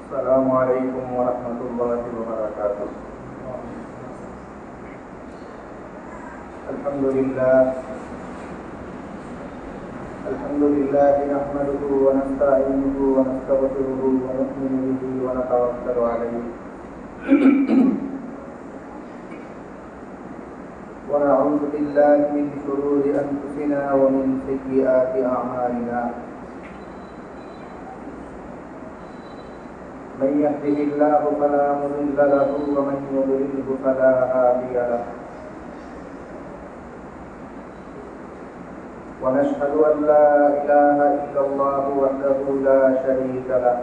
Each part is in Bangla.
السلام عليكم ورحمة الله وبركاته. الحمد لله نحمده ونستعينه ونستغفره ونؤمن به ونتوكل عليه ونعوذ بالله من شرور أنفسنا ومن سيئات أعمالنا. من يهده الله فلا مضل له ومن يضلله فلا هادي له. ونشهد أن لا إله إلا الله وحده لا شريك له.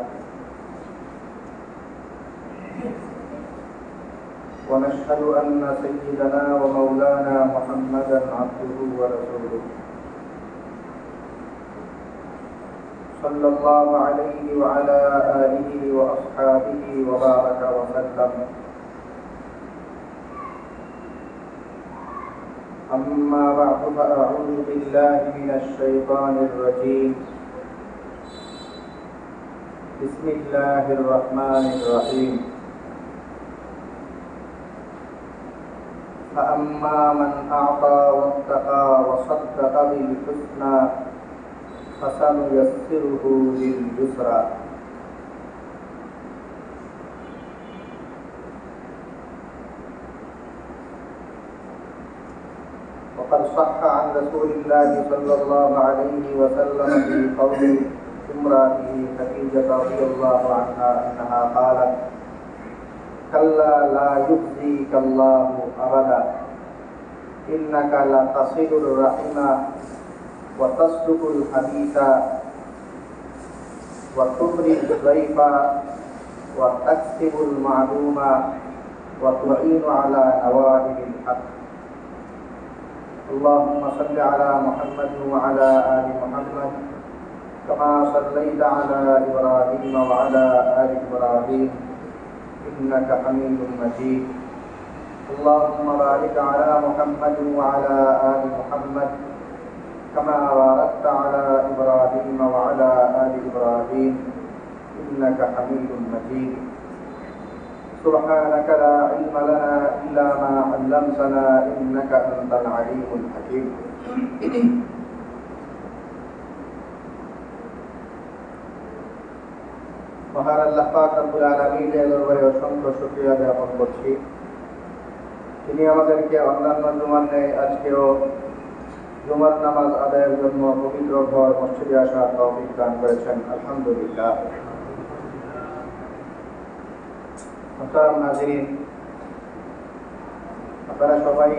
ونشهد أن سيدنا ومولانا محمدا عبده ورسوله صلى الله عليه وعلى آله وأصحابه وبارك وسلم. أما بعد فأعوذ بالله من الشيطان الرجيم. بسم الله الرحمن الرحيم. فأما من أعطى واتقى وصدق بالحسنى فسنيسره لليسرى. وقد صح عن رسول الله صلى الله عليه وسلم في قول امرأته خديجة رضي الله عنها أنها قالت: كلا لا يخزيك الله أبدا إنك لتصل الرحم وتصدق الحديث وتقري الضيف وتكسب المعلوم وتعين على نوائب الحق. اللهم صل على محمد وعلى آل محمد كما صليت على إبراهيم وعلى آل إبراهيم إنك حميد مجيد. اللهم بارك على محمد وعلى آل محمد كما باركت على إبراهيم وعلى آل إبراهيم إنك حميد مجيد. سبحانك لا علم لنا إلا ما علمتنا إنك أنت العليم الحكيم. মহান আল্লাহ পাক রব্বুল আলামিনের দরবারে অসংখ্য শুকরিয়া জ্ঞাপন করছি। তিনি আমাদেরকে অন্যান্য জুমার ন্যায় আজকেও জুমার নামাজ আদায়ের জন্য পবিত্র ঘর মসজিদে আসার তৌফিক দান করেছেন, আলহামদুলিল্লাহ। মুহতারাম হাজিরিন, আপনারা সবাই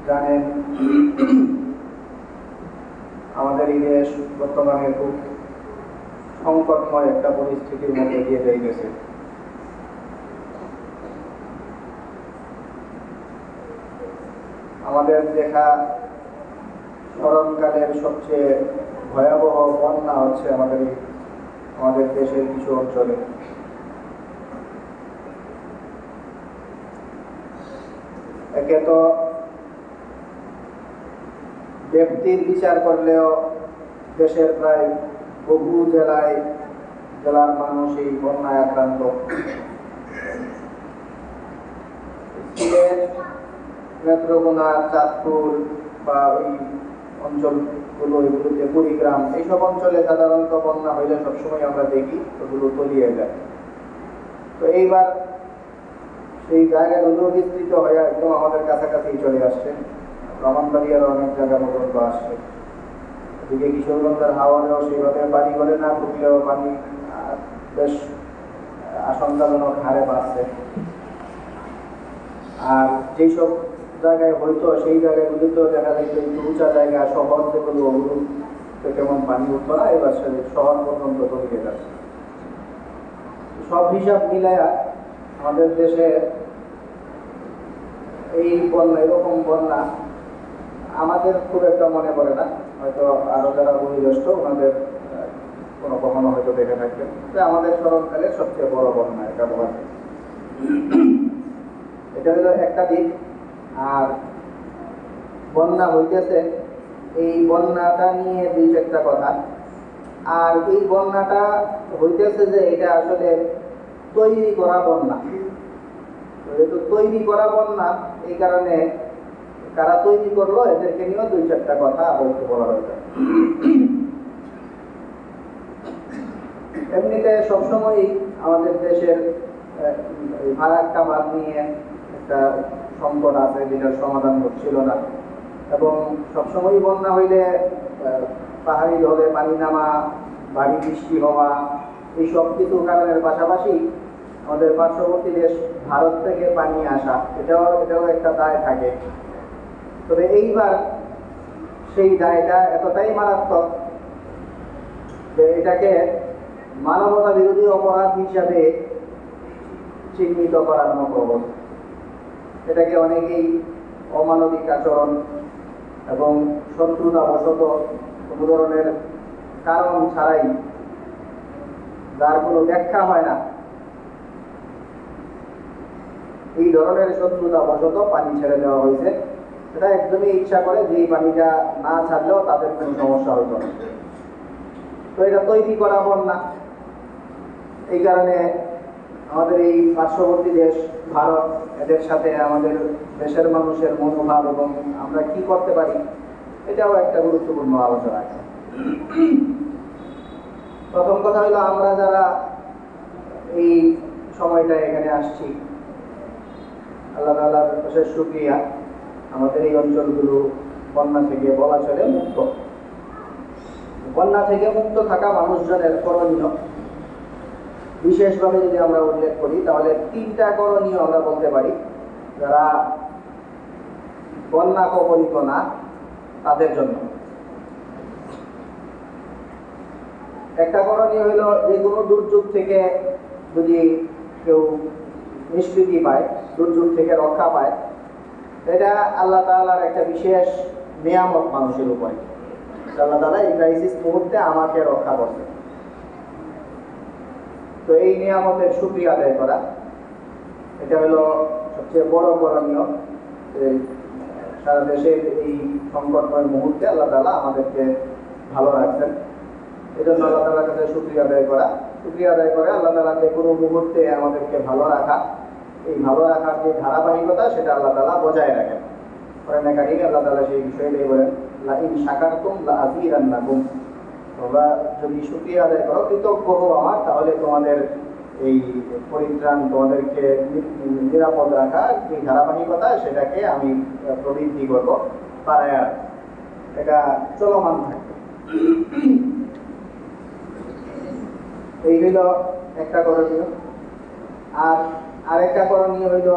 জানেন আমাদের এই দেশ বর্তমানে খুব সংকটময় একটা পরিস্থিতির মধ্যে দিয়ে যাইতেছে। আমাদের দেখা স্মরণকালের সবচেয়ে ভয়াবহ বন্যা হচ্ছে আমাদের দেশের কিছু অঞ্চলে। একে তো ব্যক্তির বিচার করলেও দেশের প্রায় বহু জেলার মানুষ এই বন্যায় আক্রান্ত। সিলেট, নেত্রকোনা, চাঁদপুর বা ওই অঞ্চলগুলো, এগুলোতে কুড়িগ্রাম, এইসব অঞ্চলে সাধারণত বন্যা হইলে সবসময় আমরা দেখি ওগুলো তলিয়ে যায়। তো এইবার সেই জায়গাগুলো বিস্তৃত হয়ে একদম আমাদের কাছাকাছি চলে আসছে। ব্রাহ্মণবাড়িয়ার অনেক জায়গা পর্যন্ত আসছে। এদিকে কিশোরগঞ্জের হাওড়েও সেইভাবে পানি করে না ঢুকলেও পানি বেশ আশঙ্কাজনক হারে বাড়ছে। আর যেসব জায়গায় হয়তো সেই জায়গাগুলিতেও দেখা যায় যে একটু উঁচা জায়গা, শহর যেগুলো, ওগুলোতে কেমন পানি উঠতো না, এবার শহর পর্যন্ত তলিয়ে যাচ্ছে। সব হিসাব মিলায়া আমাদের দেশে এই বন্যা, এরকম বন্যা আমাদের খুব একটা মনে পড়ে না, হয়তো আরো যারা বয়োজ্যেষ্ঠ ওনাদের কখনো হয়তো দেখে থাকবেন। আমাদের স্মরণকালে সবচেয়ে বড় বন্যা এটা বলা যায়। এটা হলো একটা দিক। আর বন্যা হইতেছে, এই বন্যাটা নিয়ে দুই চারটা কথা। আর এই বন্যাটা হইতেছে যে এটা আসলে তৈরি করা বন্যা। যেহেতু তৈরি করা বন্যা, এই কারণে কারা তৈরি করলো এদেরকে নিয়েও দুই চারটা কথা বলতে বলা হয়েছে। এমনিতে সবসময়ই আমাদের দেশের ফারাক্কা বাঁধ নিয়ে একটা সংকট আছে, যেটার সমাধান হচ্ছিল না। এবং সবসময়ই বন্যা হইলে পাহাড়ি ঢলে পানি নামা, ভারী বৃষ্টি হওয়া, এই সব কিছু কারণের পাশাপাশি আমাদের পার্শ্ববর্তী দেশ ভারত থেকে পানি আসা, এটাও একটা দায় থাকে। তবে এইবার সেই দায়টা এতটাই মারাত্মক যে এটাকে মানবতা বিরোধী অপরাধ হিসাবে চিহ্নিত করার মতো অবস্থা। এটাকে অনেকেই অমানবিক আচরণ এবং শত্রুতাবশত কোনো ধরনের কারণ ছাড়াই, যার কোনো ব্যাখ্যা হয় না, এই ধরনের শত্রুতাবশত পানি ছেড়ে দেওয়া হয়েছে। এটা একদমই ইচ্ছা করে যে এই পানিটা না ছাড়লেও তাদের কোনো সমস্যা হতো না। তো এটা তৈরি করা বন্যা। এই কারণে আমাদের এই পার্শ্ববর্তী দেশ ভারত, এদের সাথে আমাদের দেশের মানুষের মনোভাব এবং আমরা কি করতে পারি, এটাও একটা গুরুত্বপূর্ণ আলোচনা। প্রথম কথা হলো, আমরা যারা এই সময়টা এখানে আসছি, আল্লাহ তাআলার অশেষ শুকরিয়া, আমাদের এই অঞ্চলগুলো বন্যা থেকে বলা চলে মুক্ত। বন্যা থেকে মুক্ত থাকা মানুষজনের করণীয় বিশেষভাবে যদি আমরা উল্লেখ করি, তাহলে 3টা করণীয় আমরা বলতে পারি যারা বন্যা কবলিত না তাদের জন্য। একটা করণীয় হলো, যে কোনো দুর্যোগ থেকে যদি কেউ নিষ্কৃতি পায়, দুর্যোগ থেকে রক্ষা পায়, এটা আল্লাহ তাআলার একটা বিশেষ নিয়ামত মানুষের উপরে। আল্লাহ তাআলা এই ক্রাইসিস মুহূর্তে আমাকে রক্ষা করছে। তো এই নিয়ামতের শুকরিয়া আদায় করা, এটা হলো সবচেয়ে বড় করণীয়। সারা দেশের এই সংকটময় মুহূর্তে আল্লাহ তাআলা আমাদেরকে ভালো রাখছেন, এই জন্য আল্লাহ তাআলার কাছে শুকরিয়া আদায় করা। শুকরিয়া আদায় করে আল্লাহ তাআলা যে কোনো মুহূর্তে আমাদেরকে ভালো রাখা, এই ভালো রাখার যে ধারাবাহিকতা, সেটা আল্লাহ তাআলা বজায় রাখেন। কোরআনে কারিমে আল্লাহ তাআলা সেই বিষয়ে বলেন, লা ইন শাকারতুম লা আযীদান্নাকুম, তোমরা যদি শুকরিয়া আদায় করো, কৃতজ্ঞ হও আমার, তাহলে তোমাদের এই পরিত্রাণ, তোমাদেরকে নিরাপদ রাখা যে ধারাবাহিকতা, সেটাকে আমি প্রবৃদ্ধি করবো, বাড়ায় এটা চলমান থাকবে। এই হইল একটা করণীয়। আর আরেকটা করণীয় হইল,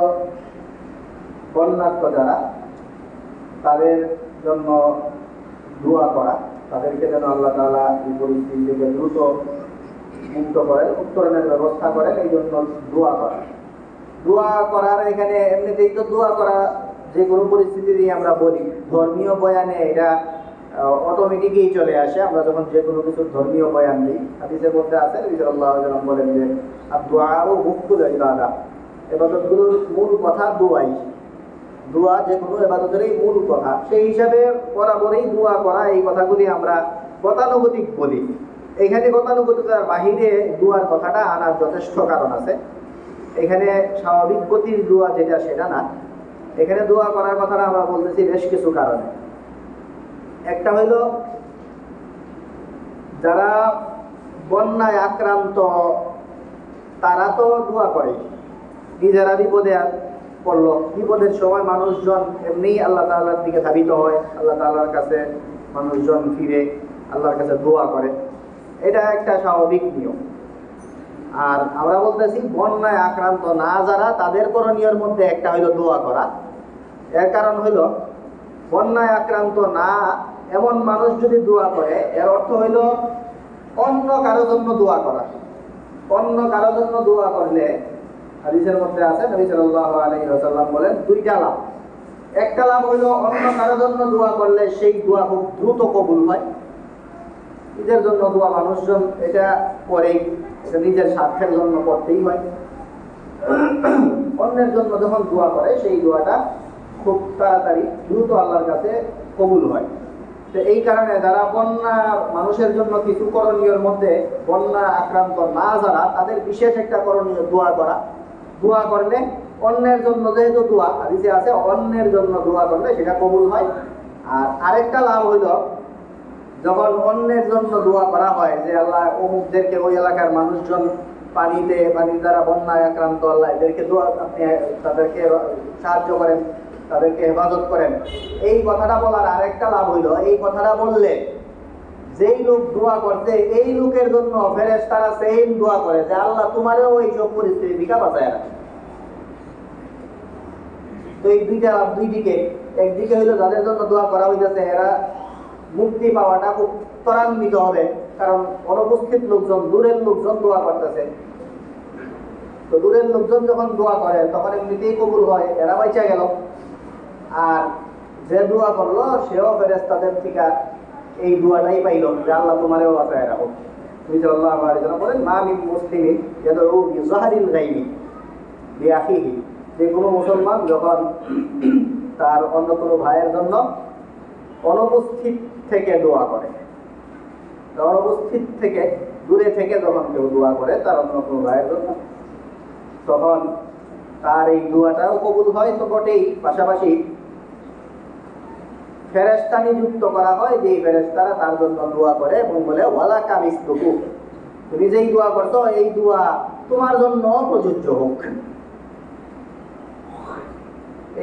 বন্যার্থ যারা, তাদের জন্য দোয়া করা, তাদেরকে যেন আল্লাহ তাআলা এই পরিস্থিতি থেকে দ্রুত মুক্ত করেন, উত্তরণের ব্যবস্থা করেন, এই জন্য দোয়া করা। দোয়া করার এখানে এমনিতেই তো দোয়া করা যে কোনো পরিস্থিতি দিয়ে আমরা বলি, ধর্মীয় বয়ানে এটা অটোমেটিকই চলে আসে। আমরা যখন যে কোনো কিছু ধর্মীয় বয়ান দিই, হাদিসের মধ্যে আছে, নবী সাল্লাল্লাহু আলাইহি ওয়াসাল্লাম বলেন যে দুআউ মুখুল ইবাদা, ইবাদতগুলোর মূল কথা দোয়াই। দোয়া যে কোনো ইবাদতেরই মূল কথা, সেই হিসাবে বরাবরই দোয়া করা, এই কথাগুলি আমরা গতানুগতিক বলি। এখানে গতানুগতিকতার বাহিরে দোয়ার কথাটা আনার যথেষ্ট কারণ আছে। এখানে স্বাভাবিক গতির দোয়া যেটা, সেটা না। এখানে দোয়া করার কথাটা আমরা বলতেছি বেশ কিছু কারণে। একটা হইল, যারা বন্যায় আক্রান্ত তারা তো দোয়া করে, নিজেরা বিপদে পড়লো, বিপদের সময় মানুষজন এমনিই আল্লাহ তাআলার দিকে ধাবিত হয়, আল্লাহ তাআলার কাছে মানুষজন ফিরে আল্লাহর কাছে দোয়া করে, এটা একটা স্বাভাবিক নিয়ম। আর আমরা বলতেছি বন্যায় আক্রান্ত না যারা, তাদের করণীয়র মধ্যে একটা হইল দোয়া করা। এর কারণ হইল, বন্যায় আক্রান্ত না এমন মানুষ যদি দোয়া করে, এর অর্থ হইল অন্য কারো জন্য দোয়া করা। অন্য কারো জন্য দোয়া করলে, হাদিসের মধ্যে আছে, নবী সাল্লাল্লাহু আলাইহি ওয়াসাল্লাম বলেন, 2টা লাভ। একটা লাভ হইল, অন্য কারো জন্য দোয়া করলে সেই দোয়া খুব দ্রুত কবুল হয়। নিজের জন্য দোয়া মানুষজন এটা করেই, এটা নিজের স্বার্থের জন্য করতেই হয়। অন্যের জন্য যখন দোয়া করে, সেই দোয়াটা খুব তাড়াতাড়ি দ্রুত আল্লাহর কাছে কবুল হয়। তো এই কারণে যারা বন্যা মানুষের জন্য কিছু করণীয়ের মধ্যে বন্যা আক্রান্ত না যারা, তাদের বিশেষ একটা করণীয় দোয়া করা। দোয়া করলে অন্যের জন্য, যেহেতু দোয়া হাদিসে আছে অন্যের জন্য দোয়া করলে সেটা কবুল হয়। আর আরেকটা লাভ হইল, যখন অন্যের জন্য দোয়া করা হয় যে আল্লাহ অমুকদেরকে, ওই এলাকার মানুষজন পানি দ্বারা বন্যায় আক্রান্ত, আল্লাহ এদেরকে দোয়া, আপনি তাদেরকে সাহায্য করেন, তাদেরকে হেফাজত করেন, এই কথাটা বলার আরেকটা লাভ হইল, এই কথাটা বললে যেই লোক দোয়া করছে এই লোকের জন্য ফেরেশতারা সেম দোয়া করে যে আল্লাহ তোমারও এইসব পরিস্থিতি থেকে বাঁচায় রাখে। তো এই দুইটা লাভ, দুই দিকে। একদিকে হইলো যাদের জন্য দোয়া করা হইতেছে এরা মুক্তি পাওয়াটা খুব ত্বরান্বিত হবে, কারণ অনুপস্থিত লোকজন, দূরের লোকজন দোয়া করতেছে। তো দূরের লোকজন যখন দোয়া করে তখন এমনিতেই কবুল হয়, এরা বাইচা গেল। আর যে দোয়া করলো সেও ফেরেশতাদের থেকে এই দোয়াটাই পাইল যে আল্লাহ তোমারও বাঁচায় রাখো। নবী সাল্লাল্লাহু আলাইহি ওয়াসাল্লাম বলেন, মা মিন মুসলিমিন ইয়াদউ বিযাহরিল গায়বি লিআখিহি, যে কোনো মুসলমান যখন তার অন্য কোনো ভাইয়ের জন্য অনুপস্থিত থেকে দোয়া করে, অনুপস্থিত থেকে, দূরে থেকে যখন কেউ দোয়া করে তার অন্য কোনো ভাইয়ের জন্য, তখন তার এই দোয়াটাও কবুল হয়। তো বটেই, পাশাপাশি ফেরেশতা নিযুক্ত করা হয়, যে ফেরেশতারা তার জন্য দোয়া করে এবং বলে ওয়ালা কামিসতুকু, তুমি যেই দোয়া করছো এই দোয়া তোমার জন্য প্রযোজ্য হোক।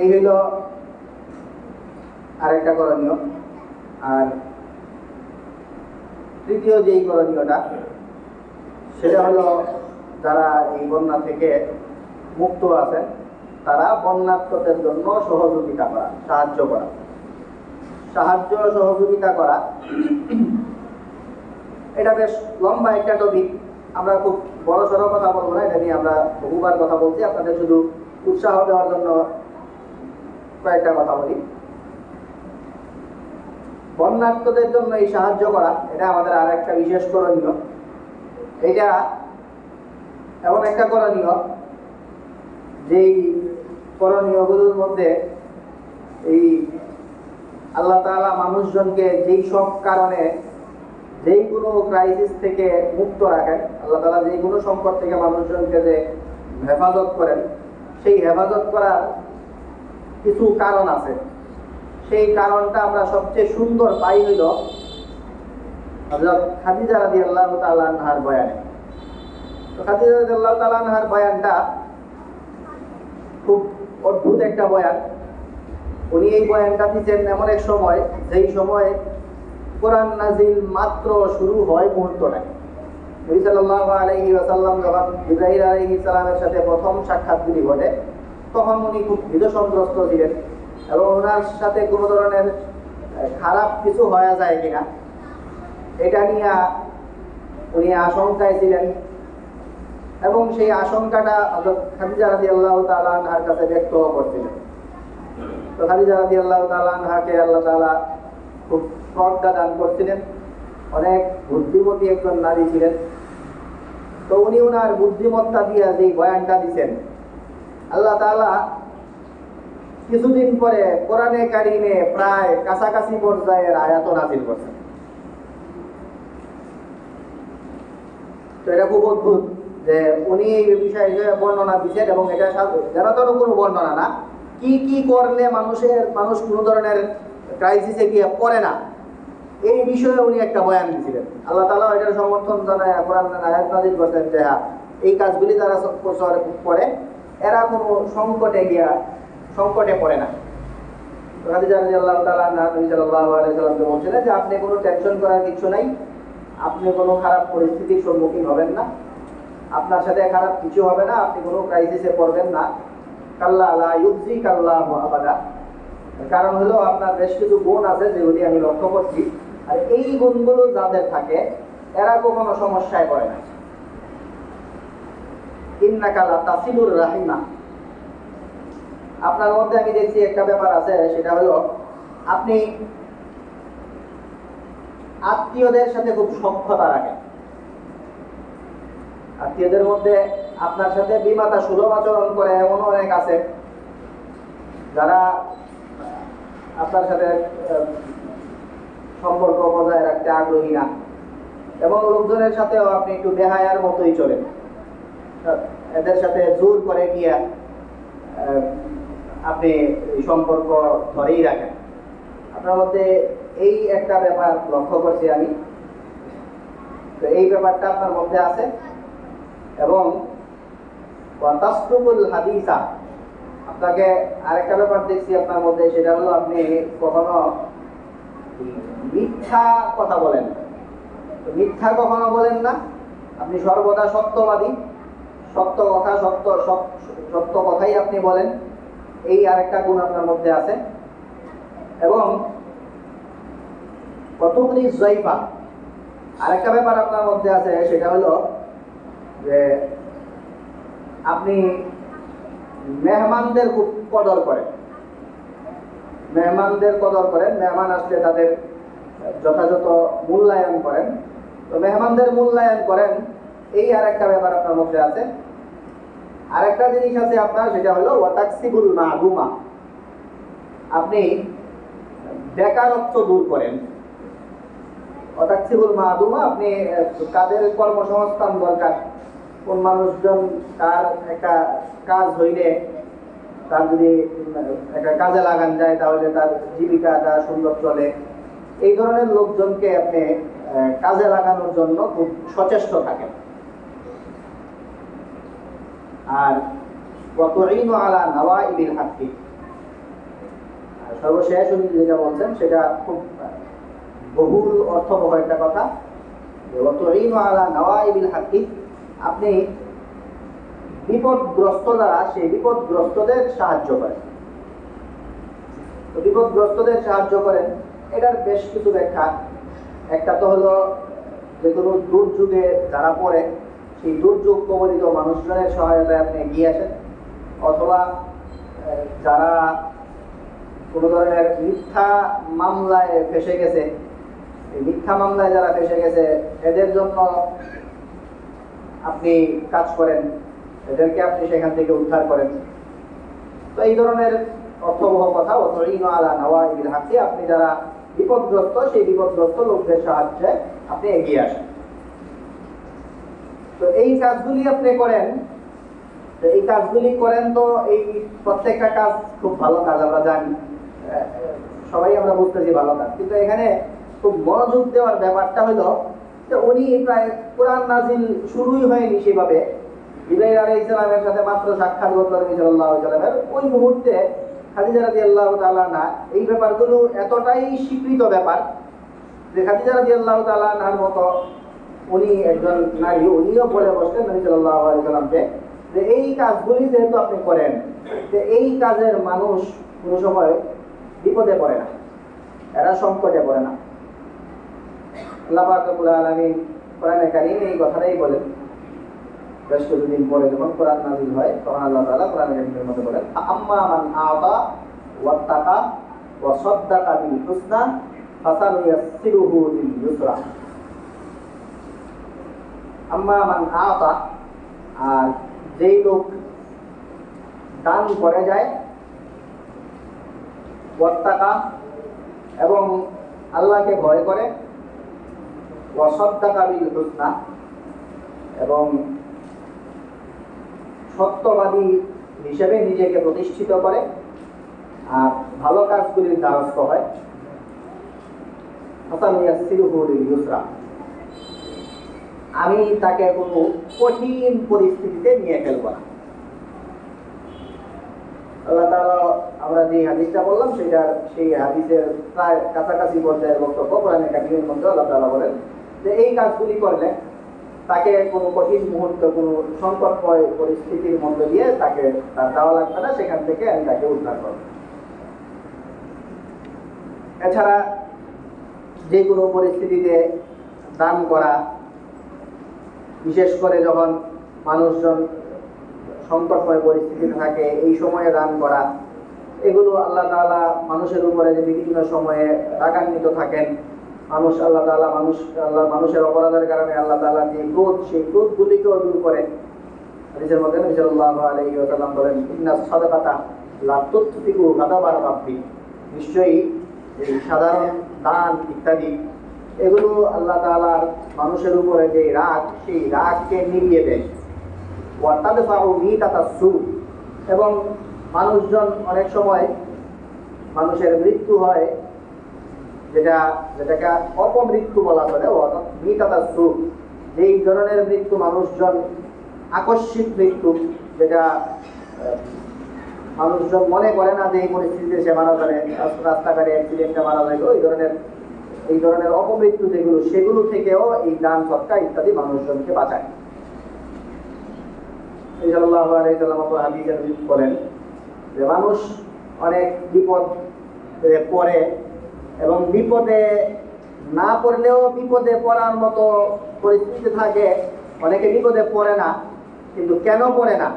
এই হইল আরেকটা করণীয়। আর তৃতীয় যেই করণীয়টা, সেটা হলো যারা এই বন্যা থেকে মুক্ত আছেন তারা বন্যার্তদের জন্য সহযোগিতা করা, সাহায্য করা। সাহায্য সহযোগিতা করা এটা বেশ লম্বা একটা টপিক, আমরা খুব বড় সড়ো কথা বলবো না, এটা নিয়ে আমরা বহুবার কথা বলছি। আপনাদের শুধু উৎসাহ দেওয়ার জন্য কয়েকটা কথা বলি। বন্যার্তদের জন্য এই সাহায্য করা এটা আমাদের আর একটা বিশেষ করণীয়। এটা এমন একটা করণীয় যেই করণীয়গুলোর মধ্যে এই আল্লাহ তাআলা মানুষজনকে যেই সব কারণে, যেই কোনো ক্রাইসিস থেকে মুক্ত রাখেন, আল্লাহ তাআলা যেই কোনো সংকট থেকে মানুষজনকে যে হেফাজত করেন, সেই হেফাজত করার কিছু কারণ আছে। সেই কারণটা আমরা সবচেয়ে সুন্দর পাই হইল হযরত খাদিজা রাদিয়াল্লাহু তাআলা আনহার বয়ানে। তো খাদিজা রাদিয়াল্লাহু তাআলা আনহার বয়ানটা খুব অদ্ভুত একটা বয়ান। উনি এই বয়ানটা দিচ্ছেন এমন এক সময়, যেই সময় কোরআন নাজিল মাত্র শুরু হয় মুহূর্তটায়। নবী সাল্লাল্লাহু আলাইহি ওয়াসাল্লাম যখন জিবরাইল আলাইহিস সালামের সাথে প্রথম সাক্ষাৎগুলি ঘটে, তখন উনি খুব ভীতসন্ত্রস্ত ছিলেন এবং ওনার সাথে কোনো ধরনের খারাপ কিছু হয়ে যায় কিনা এটা নিয়ে উনি আশঙ্কায় ছিলেন, এবং সেই আশঙ্কাটা হযরত খাদিজা রাদিয়াল্লাহু তাআলা আনহার কাছে ব্যক্ত করছিলেন। তো খাদিজা রাদিয়াল্লাহু তাআলা আনহাকে আল্লাহ তাআলা খুব শ্রদ্ধা দান করছিলেন, অনেক বুদ্ধিমতী একজন নারী ছিলেন। তো উনি ওনার বুদ্ধিমত্তা দিয়ে যে বয়ানটা দিচ্ছেন, আল্লাহ তাআলা কিছুদিন পরে কোরআনে কারিমে প্রায় কাছাকাছি পর্যায়ের আয়াত নাযিল করছেন। তো এটা খুব অদ্ভুত যে উনি এই বিষয়ে বর্ণনা দিচ্ছেন, এবং এটা যেন কোনো বর্ণনা না, কি কি করলে মানুষ কোনো ধরনের ক্রাইসিসে গিয়ে পড়ে না, এই বিষয়ে উনি একটা বয়ান দিয়েছিলেন। আল্লাহ তাআলা এটার সমর্থন জানায় কোরআন আয়াত নাযিল করতেন যে হ্যাঁ, এই কাজগুলি যারা করে এরা কোনো সংকটে পড়ে না। খাদিজা রাদিয়াল্লাহু তাআলা আনহা নবী সাল্লাল্লাহু আলাইহি ওয়াসাল্লামকে বলছিলেন যে আপনি কোনো টেনশন করার কিছু নাই, আপনি কোনো খারাপ পরিস্থিতির সম্মুখীন হবেন না, আপনার সাথে খারাপ কিছু হবে না, আপনি কোনো ক্রাইসিসে পড়বেন না। কাল্লা লা ইউযিকাল্লাহু আবাদা, কারণ হলো আপনার বেশ কিছু গুণ আছে যেগুলি আমি লক্ষ্য করছি, আর এই গুণগুলো যাদের থাকে এরা কখনো সমস্যায় পড়ে না। ইন্নাকা লা তাসিলুর রাহিমা, আপনার মধ্যে আমি দেখছি একটা ব্যাপার আছে, সেটা হলো আপনি আত্মীয়দের সাথে খুব সখ্যতা রাখেন। আত্মীয়দের মধ্যে আপনার সাথে বিমাতা সুলভ আচরণ করে এমন অনেক আছে যারা আপনার সাথে সম্পর্ক বজায় রাখতে আগ্রহী না, এবং লোকজনের সাথেও আপনি একটু বেহায়ার মতোই চলেন, এদের সাথে জোর করে গিয়া আপনি সম্পর্ক ধরেই রাখেন। আপনার মধ্যে এই একটা ব্যাপার লক্ষ্য করছি আমি, তো এই ব্যাপারটা আপনার মধ্যে আছে। এবং তাসলুকুল হাদিসা, আপনাকে আরেকটা ব্যাপার দেখছি আপনার মধ্যে, সেটা হলো আপনি কখনো মিথ্যা কথা বলেন না। মিথ্যা কখনো বলেন না, আপনি সর্বদা সত্যবাদী, সত্য কথা, সত্য কথাই আপনি বলেন, এই আরেকটা গুণ আপনার মধ্যে আছে। এবং কতগুলি জয়ফা, আরেকটা ব্যাপার আপনার মধ্যে আছে, সেটা হলো যে আপনি মেহমানদের খুব কদর করেন, মেহমানদের কদর করেন, মেহমান আসলে তাদের যথাযথ মূল্যায়ন করেন। তো মেহমানদের মূল্যায়ন করেন, এই আরেকটা ব্যাপার আপনার মধ্যে আছে। আরেকটা জিনিস আছে আপনার, সেটা হলো ওয়াতাকসিবুল মাহদুমা, আপনি বেকারত্ব দূর করেন। ওয়াতাকসিবুল মাহদুমা, আপনি কাদের কর্মসংস্থান দরকার, কোন মানুষজন তার একটা কাজ হইলে তার যদি একটা কাজে লাগান যায় তাহলে তার জীবিকাটা সুন্দর চলে, এই ধরনের লোকজনকে আপনি কাজে লাগানোর জন্য খুব সচেষ্ট থাকেন। আর ওয়াতুঈনু আলা নাওয়াইবিল হাক্কি, সর্বশেষ উনি যেটা বলছেন সেটা খুব বহুল অর্থবহ একটা কথা, ওয়াতুঈনু আলা নাওয়াইবিল হাক্কি, আপনি বিপদগ্রস্ত দ্বারা সেই বিপদগ্রস্তদের সাহায্য করেন। তো বিপদগ্রস্তদের সাহায্য করেন, এটার বেশ কিছু ব্যাখ্যা। একটা তো হলো যে কোনো দুর্যোগে যারা পড়ে, সেই দুর্যোগ কবলিত মানুষজনের সহায়তায় আপনি এগিয়ে আসেন, অথবা যারা কোনো ধরনের মিথ্যা মামলায় ফেসে গেছে, এই মিথ্যা মামলায় যারা ফেসে গেছে এদের জন্য আপনি কাজ করেন, এদেরকে আপনি সেখান থেকে উদ্ধার করেন। তো এই ধরনের অর্থবহ কথা, ওয়াতুঈনু আলা নাওয়াইবিল হাক্কি, আপনি যারা বিপদগ্রস্ত সেই বিপদগ্রস্ত লোকদের সাহায্যে আপনি এগিয়ে আসেন। তো এই কাজগুলি আপনি করেন, তো এই কাজগুলি করেন, তো এই প্রত্যেকটা কাজ খুব ভালো কাজ, আমরা জানি, সবাই আমরা বুঝতেছি ভালো কাজ, কিন্তু এখানে খুব মনোযোগ দেওয়ার ব্যাপারটা হলো যে উনি প্রায় কোরআন নাজিল শুরুই হয়নি সেভাবে, জিবরাইল আলাইহিস সালামের সাথে মাত্র সাক্ষাৎ হলো নবী সাল্লাল্লাহু আলাইহি ওয়াসাল্লামের, ওই মুহূর্তে খাদিজা রাদিয়াল্লাহু তাআলা আনহা, এই ব্যাপারগুলো এতটাই স্বীকৃত ব্যাপার যে খাদিজা রাদিয়াল্লাহু তাআলা আনহার মতো উনি একজন নারী, উনিও বলে বসলেন নবী সাল্লাল্লাহু আলাইহি ওয়াসাল্লামকে যে এই কাজগুলি যেহেতু আপনি করেন, যে এই কাজের মানুষ কোনো সময় বিপদে পড়ে না, এরা সংকটে পড়ে না। আল্লাহ পাক রব্বুল আলামিন কোরআনে কারীমে এই কথাটাই বলেন। বেশ কিছুদিন পরে যখন কোরআন নাযিল হয়, তখন আল্লাহ তাআলা কোরআনে কারীমের মধ্যে বলেন, আম্মা মান আতা ওয়াত্তাকা ওয়া সাদ্দাকা বিল হুসনা ফাসানুয়াসসিরুহু লিল ইউসরা। আম্মা মান আতা, আর যেই লোক দান করে যায়, ওয়াত্তাকা, এবং আল্লাহকে ভয় করে, ওয়া সাদ্দাকা বিল হুসনা, এবং সত্যবাদী হিসেবে নিজেকে প্রতিষ্ঠিত করে আর ভালো কাজগুলির দ্বারস্থ হয়, ফাসানুয়াসসিরুহু লিল ইউসরা, আমি তাকে কোনো কঠিন পরিস্থিতিতে নিয়ে ফেলব না। আল্লাহ তাআলা, আমরা যে হাদিসটা বললাম সেই হাদিসের প্রায় কাছাকাছি পর্যায়ের বক্তব্য কোরআনে কারীমের মধ্যে আল্লাহ তাআলা বলেন যে এই কাজগুলি করলে তাকে কোনো কঠিন মুহূর্তে, কোনো সংকটময় পরিস্থিতির মধ্যে দিয়ে তাকে তার দেওয়া লাগবে না, সেখান থেকে আমি তাকে উদ্ধার করব। এছাড়া যে কোনো পরিস্থিতিতে দান করা, বিশেষ করে যখন মানুষজন সংকটময় পরিস্থিতিতে থাকে, এই সময়ে দান করা, এগুলো আল্লাহ তাআলা মানুষের উপরে যে বিভিন্ন সময়ে রাগান্বিত থাকেন, মানুষের অপরাধের কারণে আল্লাহ তাআলা যে ক্রোধ, সেই ক্রোধগুলিকেও দূর করে। হাদিসের মধ্যে নবী সাল্লাল্লাহু আলাইহি ওয়াসাল্লাম বলেন, ইন্নাস সাদাকাতা লা তুতফিউ গাদাবার রাব্বি, নিশ্চয়ই এই সাধারণ দান ইত্যাদি, এগুলো আল্লাহ তাআলার মানুষের উপরে যে রাগ, সেই রাগকে নিভিয়ে দেয়। এবং মানুষজন অনেক সময় মানুষের মৃত্যু হয়, যেটাকে অপমৃত্যু বলা চলে, অর্থাৎ মিতাতাসু, যেই ধরনের মৃত্যু মানুষজন আকস্মিক মৃত্যু, যেটা মানুষজন মনে করে না যে এই পরিস্থিতিতে সে মারা যাবে, রাস্তাঘাটে অ্যাক্সিডেন্টে মারা যাবে, এই ধরনের অপমৃত্যু যেগুলো, সেগুলো থেকেও এই দান সৎকার ইত্যাদি মানুষজনকে বাঁচায়। সাল্লাল্লাহু আলাইহি ওয়াসাল্লাম হাদিসে বলেন যে মানুষ অনেক বিপদ পড়ে, এবং বিপদে না পড়লেও বিপদে পড়ার মতো পরিস্থিতি থাকে। অনেকে বিপদে পড়ে না, কিন্তু কেন পড়ে না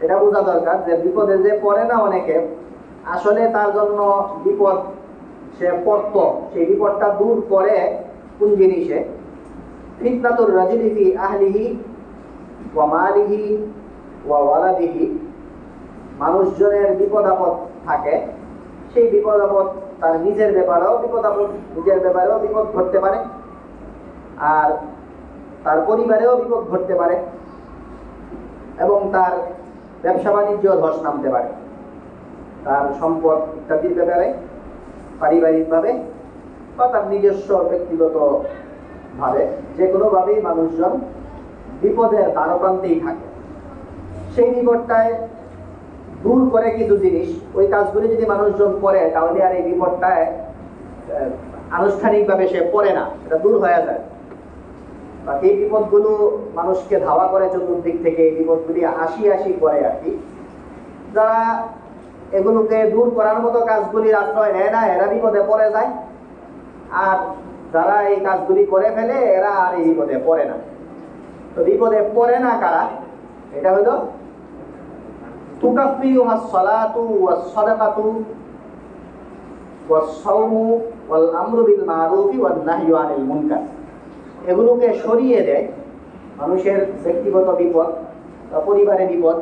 এটা বোঝা দরকার। যে বিপদে যে পড়ে না অনেকে, আসলে তার জন্য বিপদ সে পড়ত, সেই বিপদটা দূর করে কোন জিনিসে? ফিতনাতুর রাজুলি ফি আহলিহি ওয়া মালিহি ওয়া ওয়ালাদিহি, মানুষজনের বিপদ আপদ থাকে, সেই বিপদ আপদ তার নিজের ব্যাপারেও বিপদ ঘটতে পারে, আর তার পরিবারেও বিপদ ঘটতে পারে, এবং তার ব্যবসা বাণিজ্য ধস নামতে পারে, তার সম্পদ ইত্যাদির ব্যাপারে, পারিবারিকভাবে বা তার নিজস্ব ব্যক্তিগত ভাবে, যে কোনোভাবেই মানুষজন বিপদের দ্বারপ্রান্তেই থাকে। সেই বিপদটায় দূর করে কিছু জিনিস, ওই কাজগুলি যদি মানুষজন করে, তাহলে আর এই বিপদটায় আনুষ্ঠানিকভাবে সে পড়ে না, এটা দূর হয়ে যায়। বাকি এই বিপদগুলো মানুষকে ধাওয়া করে চতুর্দিক থেকে, এই বিপদগুলি আসি করে আর কি। যারা এগুলোকে দূর করার মতো কাজগুলির আশ্রয় নেয় না, এরা বিপদে পড়ে যায়, আর যারা এই কাজগুলি করে ফেলে, এরা আর এই বিপদে পড়ে না। তো বিপদে পড়ে না কারা? এটা হলো তুকাফিরুহা সালাতু ওয়াস সাদাকাতু ওয়াস সাওমু ওয়াল আমরু বিল মারুফি ওয়ান নাহয়ু আনিল মুনকার। এগুলোকে সরিয়ে দেয় মানুষের ব্যক্তিগত বিপদ, পরিবারের বিপদ,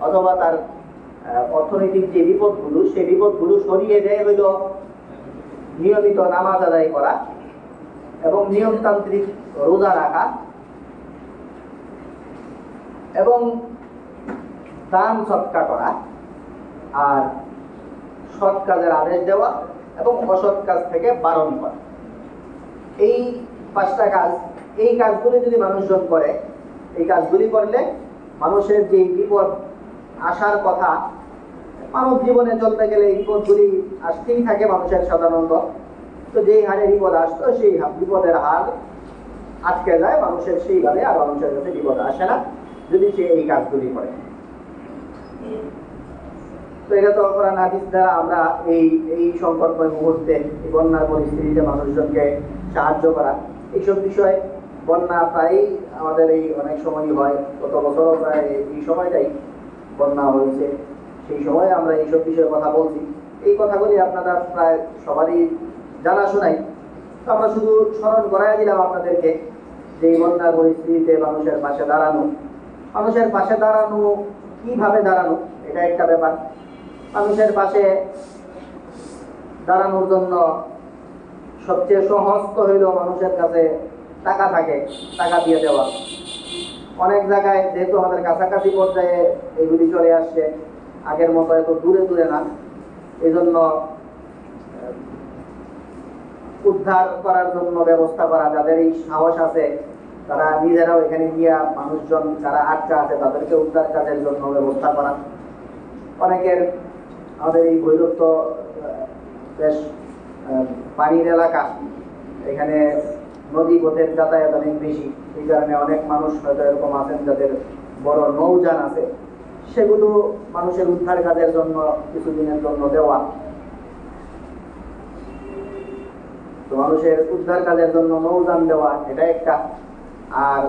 অথবা তার অর্থনৈতিক যে বিপদগুলো, সেই বিপদগুলো সরিয়ে দেয় হইল নিয়মিত নামাজ আদায় করা এবং নিয়মতান্ত্রিক রোজা রাখা এবং দান সৎকার করা, আর সৎ কাজের আদেশ দেওয়া এবং অসৎ কাজ থেকে বারণ করা। এই 5টা কাজ, এই কাজগুলি যদি মানুষজন করে, এই কাজগুলি করলে মানুষের যে বিপদ আসার কথা, মানব জীবনে চলতে গেলে এই বিপদগুলি আসতেই থাকে মানুষের সাধারণত। তো যেই হারে বিপদ আসতো, সেই বিপদের হার আটকে যায় মানুষের, সেইভাবে আর মানুষের কাছে বিপদ আসে না যদি সে এই কাজগুলি করে। তো এটা তো কোরআন হাদিস দ্বারা আমরা এই সংকটময় মুহূর্তে, এই বন্যার পরিস্থিতিতে মানুষজনকে সাহায্য করা, এইসব বিষয়, বন্যা প্রায়ই আমাদের এই অনেক সময়ই হয়, গত বছরও প্রায় এই সময়টাই বন্যা হয়েছে, সেই সময় আমরা এইসব বিষয়ে কথা বলছি। এই কথাগুলি আপনারা প্রায় সবারই জানাশোনাই, তো আমরা শুধু স্মরণ করাই দিলাম আপনাদেরকে যে এই বন্যার পরিস্থিতিতে মানুষের পাশে দাঁড়ানো। মানুষের পাশে দাঁড়ানো, কিভাবে দাঁড়ানো, এটা একটা ব্যাপার। মানুষের পাশে দাঁড়ানোর জন্য সবচেয়ে সহজ তো হইল মানুষের কাছে টাকা থাকে, টাকা দিয়ে দেওয়া। অনেক জায়গায় যেহেতু আমাদের কাছাকাছি পর্যায়ে এগুলি চলে আসছে, আগের মতো এত দূরে না, এই জন্য উদ্ধার করার জন্য ব্যবস্থা করা, যাদের এই সাহস আছে তারা নিজেরাও এখানে গিয়া মানুষজন যারা আটকা আছে তাদেরকে উদ্ধার কাজের জন্য ব্যবস্থা করা। অনেকের, আমাদের এই ভৈরব বেশ পানির এলাকা, এখানে নদী পথের যাতায়াত অনেক বেশি, এই কারণে অনেক মানুষ হয়তো এরকম আছেন যাদের বড় নৌযান আছে, সেগুলো মানুষের উদ্ধার কাজের জন্য কিছুদিনের জন্য দেওয়া। তো মানুষের উদ্ধার কাজের জন্য নৌযান দেওয়া, এটা একটা। আর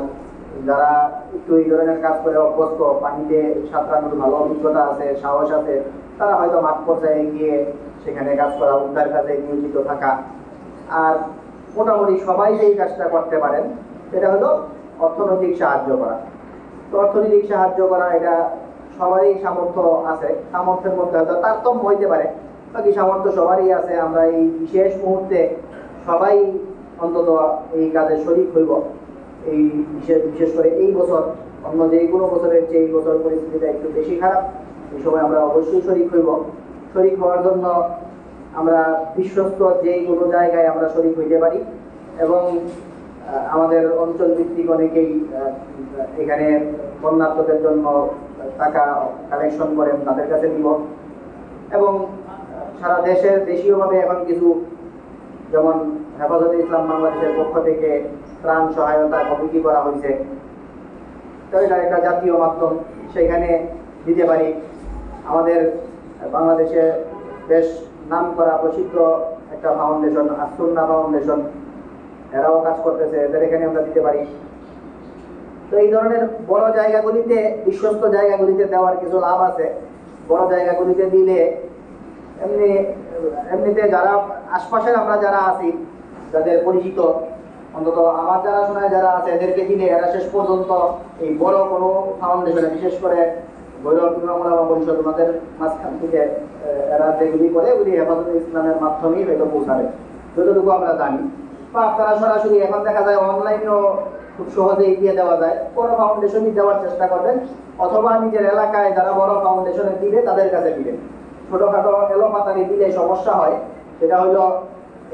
যারা একটু এই ধরনের কাজ করে অভ্যস্ত, পানিতে সাঁতরানোর ভালো অভিজ্ঞতা আছে, সাহস আছে, তারা হয়তো মাঠ পর্যায়ে গিয়ে সেখানে কাজ করা, উদ্ধার কাজে নিয়োজিত থাকা। আর মোটামুটি সবাই যে এই কাজটা করতে পারেন, সেটা হলো অর্থনৈতিক সাহায্য করা। তো অর্থনৈতিক সাহায্য করা, এটা সবারই সামর্থ্য আছে, সামর্থ্যের মধ্যে হয়তো তারতম্য হইতে পারে, বাকি সামর্থ্য সবারই আছে। আমরা এই বিশেষ মুহূর্তে সবাই অন্তত এই কাজে শরিক হইব। এই বিশেষ করে এই বছর অন্য যে কোনো বছরের চেয়ে এই বছর পরিস্থিতিটা একটু বেশি খারাপ। এই সময় আমরা অবশ্যই শরিক হইব। শরিক হওয়ার জন্য আমরা বিশ্বস্ত যে কোনো জায়গায় আমরা শরিক হইতে পারি এবং আমাদের অঞ্চল ভিত্তিক অনেকেই এখানে বন্যার্তদের জন্য টাকা কালেকশন করেন, তাদের কাছে দিব। এবং সারা দেশীয়ভাবে এখন কিছু, যেমন হেফাজতে ইসলাম বাংলাদেশের পক্ষ থেকে ত্রাণ সহায়তা কমিটি করা হয়েছে, তো এটা একটা জাতীয় মাধ্যম, সেখানে দিতে পারি। আমাদের বাংলাদেশে বেশ নাম করা প্রসিদ্ধ একটা ফাউন্ডেশন, আসুন্না ফাউন্ডেশন, এরাও কাজ করতেছে, এদের এখানে আমরা দিতে পারি। তো এই ধরনের বড় জায়গাগুলিতে, বিশ্বস্ত জায়গাগুলিতে দেওয়ার কিছু লাভ আছে। বড় জায়গাগুলিতে দিলে এমনিতে যারা আশপাশের আমরা যারা আছি, যাদের পরিচিত, অন্তত আমার জানাশোনায় যারা আছে, এদেরকে দিলে এরা শেষ পর্যন্ত এই বড় কোনো ফাউন্ডেশনে, বিশেষ করে ভৈরব ইমাম পরিষদ, ওনাদের মাঝখান থেকে এরা যেগুলি করে ওগুলি হেফাজতে ইসলামের মাধ্যমেই হয়তো পৌঁছাবে, যতটুকু আমরা জানি। বা আপনারা সরাসরি এখন দেখা যায় অনলাইনেও খুব সহজেই দিয়ে দেওয়া যায়। বড় ফাউন্ডেশনই দেওয়ার চেষ্টা করবেন, অথবা নিজের এলাকায় যারা বড় ফাউন্ডেশনে দিবে তাদের কাছে দিবেন। ছোটখাটো এলোপাতারি দিলে সমস্যা হয়। সেটা হলো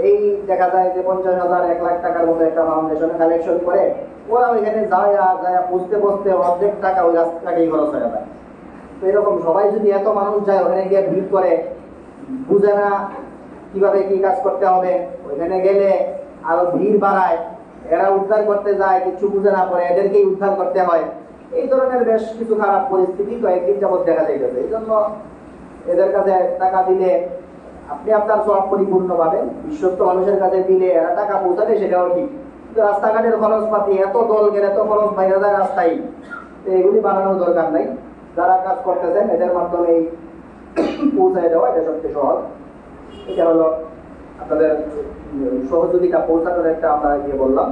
এই দেখা যায় যে 50,000 1 লাখ টাকার মতো একটা ফাউন্ডেশনে কালেকশন করে, ওরা ওইখানে যায় বুঝতে অর্ধেক টাকা ওই রাস্তাটাকেই খরচ হয়ে যায়। তো এরকম সবাই যদি এত মানুষ যায় ওখানে গিয়ে ভিড় করে, বুঝে না কিভাবে কি কাজ করতে হবে, ওইখানে গেলে আরো ভিড় বাড়ায়, এরা উদ্ধার করতে যায় কিছু বুঝে না পড়ে এদেরকেই উদ্ধার করতে হয়। এই ধরনের বেশ কিছু খারাপ পরিস্থিতি কয়েকদিন যাবৎ দেখা যাইতেছে। এই জন্য এদের কাছে টাকা দিলে আপনি আপনার সব পরিপূর্ণ পাবেন। বিশ্বস্ত মানুষের কাছে দিলে এরা টাকা পৌঁছাবে সেটাও ঠিক, কিন্তু রাস্তাঘাটের খরচপাতি, এত দল গেলে এত খরচ বাইরে যায় রাস্তায়, তো এগুলি বানানোর দরকার নাই। যারা কাজ করতেছেন এদের মাধ্যমে পৌঁছায় দেওয়া, এটা সবচেয়ে সহজ। এটা হলো আপনাদের সহযোগিতা পৌঁছানোর একটা আমরা বললাম,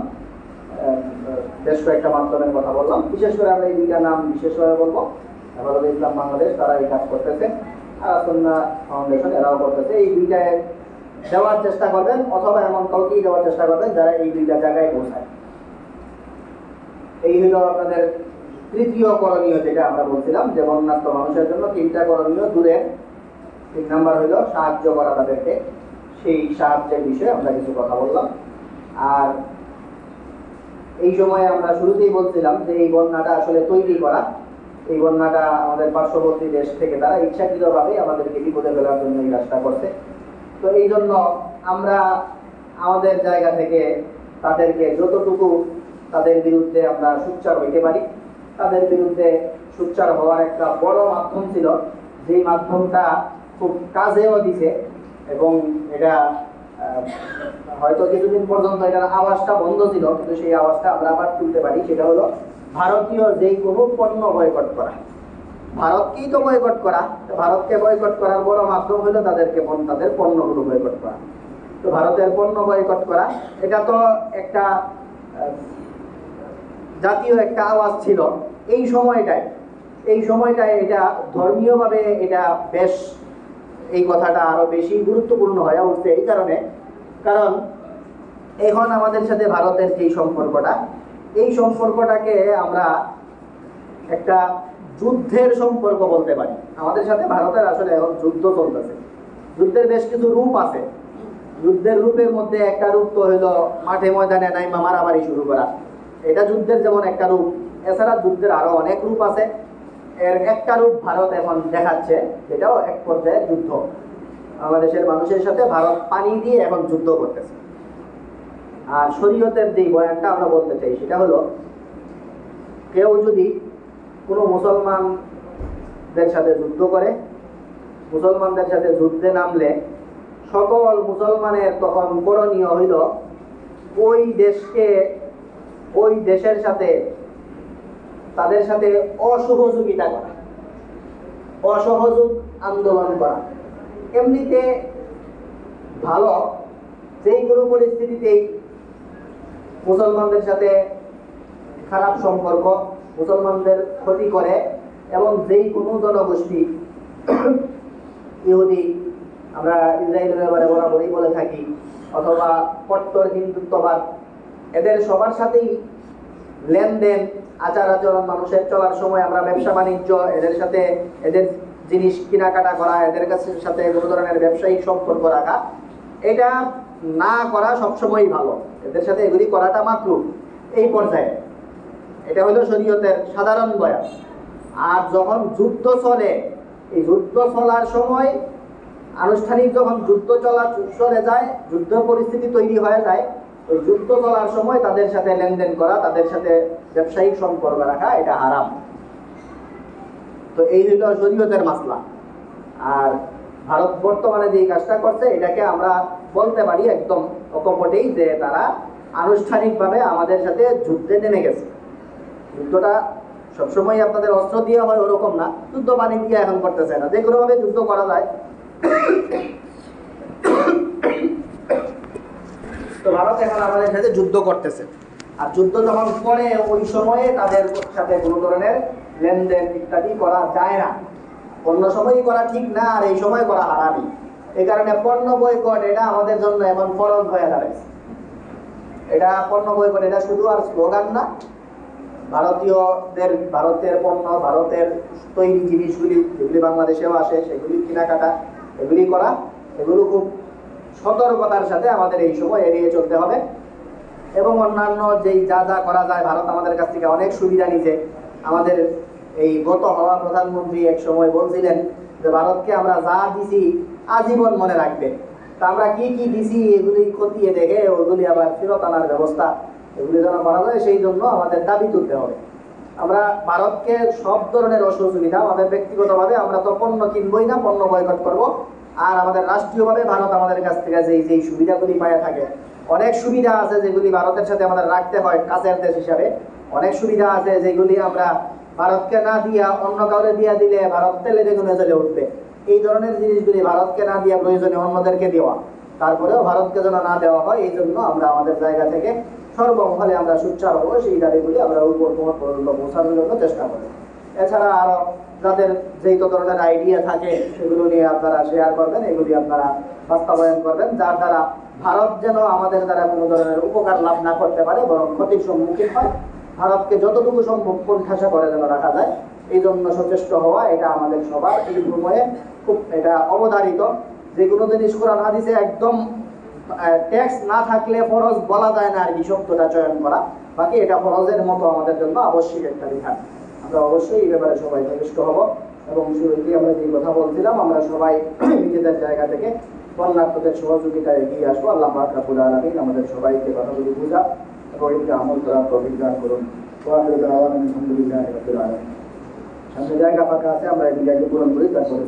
বেশ কয়েকটা মাধ্যমের কথা বললাম। বিশেষ করে আমরা এই দুইটা নাম বিশেষভাবে বলবো। হেফাজতে ইসলাম বাংলাদেশ তারা এই কাজ করতেছে, আর আসুন্না ফাউন্ডেশন এরাও করতেছে। এই দুইটায় দেওয়ার চেষ্টা করবেন, অথবা এমন কাউকেই দেওয়ার চেষ্টা করবেন যারা এই দুইটা জায়গায় পৌঁছায়। এই হলো আপনাদের তৃতীয় করণীয়, যেটা আমরা বলছিলাম যে বন্যার্ত মানুষের জন্য 3টা করণীয়। দূরের 3 নাম্বার হলো সাহায্য করা তাদেরকে, সেই সাহায্যের বিষয়ে আমরা কিছু কথা বললাম। আর এই সময়ে আমরা শুরুতেই বলছিলাম যে এই বন্যাটা আসলে তৈরি করা, এই বন্যাটা আমাদের পার্শ্ববর্তী দেশ থেকে তারা ইচ্ছাকৃতভাবে আমাদেরকে বিপদে ফেলার জন্য এই কাজটা করছে। তো এই জন্য আমরা আমাদের জায়গা থেকে তাদেরকে যতটুকু তাদের বিরুদ্ধে আমরা সোচ্চার হইতে পারি, তাদের বিরুদ্ধে সোচ্চার হওয়ার একটা বড় মাধ্যম ছিল, যেই মাধ্যমটা খুব কাজেও দিছে। এবং এটা হয়তো কিছুদিন পর্যন্ত এটার আওয়াজটা বন্ধ ছিল, কিন্তু সেই আওয়াজটা আমরা আবার তুলতে পারি। সেটা হলো ভারতীয় যেই কোনো পণ্য বয়কট করা। ভারতকেই তো বয়কট করা, ভারতকে বয়কট করার বড় মাধ্যম হলো তাদের পণ্যগুলো বয়কট করা। তো ভারতের পণ্য বয়কট করা, এটা তো একটা জাতীয় একটা আওয়াজ ছিল এই সময়টায়। এটা ধর্মীয়ভাবে এটা বেশ, এই কথাটা আরো বেশি গুরুত্বপূর্ণ হয়ে উঠছে এই কারণে, কারণ এখন আমাদের সাথে ভারতের যেই সম্পর্কটা, এই সম্পর্কটাকে আমরা একটা যুদ্ধের সম্পর্ক বলতে পারি। আমাদের সাথে ভারতের আসলে এখন যুদ্ধ চলতেছে। যুদ্ধের বেশ কিছু রূপ আছে। যুদ্ধের রূপের মধ্যে একটা রূপ তো হলো মাঠে ময়দানে নাইমা মারামারি শুরু করা, এটা যুদ্ধের যেমন একটা রূপ। এছাড়া যুদ্ধের আরো অনেক রূপ আছে। এর একটা রূপ ভারত এখন দেখাচ্ছে, যেটাও এক পর্যায়ে যুদ্ধ। বাংলাদেশের মানুষের সাথে ভারত পানি দিয়ে এখন যুদ্ধ করতেছে। আর শরীয়তের যে বয়ানটা আমরা বলতে চাই সেটা হলো, কেউ যদি কোনো মুসলমানদের সাথে যুদ্ধ করে, মুসলমানদের সাথে যুদ্ধে নামলে সকল মুসলমানের তখন করণীয় হইল ওই দেশের সাথে তাদের সাথে অসহযোগিতা করা, অসহযোগ আন্দোলন করা। এমনিতে ভালো, যেই কোনো পরিস্থিতিতেই মুসলমানদের সাথে খারাপ সম্পর্ক, মুসলমানদের ক্ষতি করে, এবং যেই কোনো জনগোষ্ঠী, ইহুদি, আমরা ইসরায়েলের ব্যাপারে বরাবরই বলে থাকি, অথবা কট্টর হিন্দুত্ববাদ, এদের সবার সাথেই লেনদেন, আচার আচরণ, মানুষের চলার সময় আমরা ব্যবসা বাণিজ্য, এদের সাথে এদের জিনিস কেনাকাটা করা, এদের কাছে সাথে কোনো ধরনের ব্যবসায়িক সম্পর্ক রাখা, এটা না করা সবসময়ই ভালো। এদের সাথে এগুলি করাটা মাকরুহ এই পর্যায়ে। এটা হলো শরীয়তের সাধারণ বয়ান। আর যখন যুদ্ধ চলে, এই যুদ্ধ চলার সময় আনুষ্ঠানিক যখন যুদ্ধ চলে যায়, যুদ্ধ পরিস্থিতি তৈরি হয়ে যায়, ওই যুদ্ধ চলার সময় তাদের সাথে লেনদেন করা, তাদের সাথে ব্যবসায়িক সম্পর্ক রাখা, এটা হারাম। তো এই হলো শরীয়তের মাসলা। আর ভারত বর্তমানে যে কাজটা করছে, এটাকে আমরা বলতে পারি একদম অকপটেই যে তারা আনুষ্ঠানিকভাবে আমাদের সাথে যুদ্ধে নেমে গেছে। যুদ্ধটা সবসময় আপনাদের অস্ত্র দিয়ে হয় ওরকম না, যুদ্ধ পানি দিয়ে এখন করতেছে না, যে কোনোভাবে যুদ্ধ করা যায়। তো ভারত এখন আমাদের সাথে যুদ্ধ করতেছে, আর যুদ্ধ যখন করে ওই সময়ে তাদের সাথে কোনো ধরনের লেনদেন ইত্যাদি করা যায় না। অন্য সময়ই করা ঠিক না, আর এই সময় করা হারামি। এই কারণে পণ্য বয়কট এটা আমাদের জন্য এখন ফরজ হয়ে দাঁড়াইছে। এটা পণ্য বয়কট এটা শুধু আর স্লোগান না, ভারতের পণ্য, ভারতের তৈরি জিনিসগুলি যেগুলি বাংলাদেশেও আসে সেগুলি কেনাকাটা, এগুলি করা, এগুলো খুব সতর্কতার সাথে আমাদের এই সময় এড়িয়ে চলতে হবে। এবং অন্যান্য যেই যা যা করা যায়, ভারত আমাদের কাছ থেকে অনেক সুবিধা নিছে। আমাদের এই গত হওয়া প্রধানমন্ত্রী এক সময় বলছিলেন যে ভারতকে আমরা যা দিছি আজীবন মনে রাখবে। তা আমরা কি কি দিছি এগুলি খতিয়ে দেখে ওগুলি আবার ফেরত আনার ব্যবস্থা, এগুলি যেন করা যায়, সেই জন্য আমাদের দাবি তুলতে হবে। আমরা ভারতকে সব ধরনের অসহযোগিতা, আমাদের ব্যক্তিগতভাবে আমরা তো পণ্য কিনবই না, পণ্য বয়কট করব। আর আমাদের রাষ্ট্রীয়ভাবে ভারত আমাদের কাছ থেকে যেই সুবিধাগুলি পাওয়া থাকে, অনেক সুবিধা আছে যেগুলি ভারতের সাথে আমাদের রাখতে হয় কাছের দেশ হিসাবে। অনেক সুবিধা আছে যেগুলি আমরা ভারতকে না দিয়া অন্য কাউরে দিয়া দিলে ভারত তেলে বেগুনে জ্বলে উঠবে। এই ধরনের জিনিসগুলি ভারতকে না দিয়া প্রয়োজনে অন্যদেরকে দেওয়া, তারপরেও ভারতকে যেন না দেওয়া হয়, এই জন্য আমরা আমাদের জায়গা থেকে সর্বমহলে আমরা সোচ্চার হবো, সেই দাবিগুলি আমরা উপর পর্যন্ত পৌঁছানোর জন্য চেষ্টা করি। এছাড়া আরো যাদের যেই তো ধরনের আইডিয়া থাকে সেগুলো নিয়ে আপনারা শেয়ার করবেন, এগুলি আপনারা বাস্তবায়ন করবেন, যার দ্বারা ভারত যেন আমাদের দ্বারা কোনো ধরনের উপকার লাভ না করতে পারে, বরং ক্ষতির সম্মুখীন হয়। ভারতকে যতটুকু সম্ভব কোণঠাসা করে যেন রাখা যায়, এই জন্য সচেষ্ট হওয়া, এটা আমাদের সবার এই সময়ে খুব এটা অবধারিত। যে কোনো জিনিস কোরআন হাদিসে একদম ট্যাক্স না থাকলে ফরজ বলা যায় না আর কি শব্দটা চয়ন করা, বাকি এটা ফরজের মতো আমাদের জন্য আবশ্যিক একটা বিধান। আমরা অবশ্যই এই ব্যাপারে সবাই সচেষ্ট হব। এবং শুরুতেই আমরা যে কথা বলছিলাম, আমরা সবাই নিজেদের জায়গা থেকে বন্যার্থদের সহযোগিতায় এগিয়ে আসবো। আল্লাহ পাক রব্বুল আলামিন আমাদের সবাইকে কথাগুলি বুঝা এবং এগুলি আমল করার তৌফিক দান করুন। আলহামদুলিল্লাহ রাব্বিল আলামিন। সামনে জায়গা ফাঁকা আছে, আমরা এই জায়গাকে পূরণ করি, তারপরে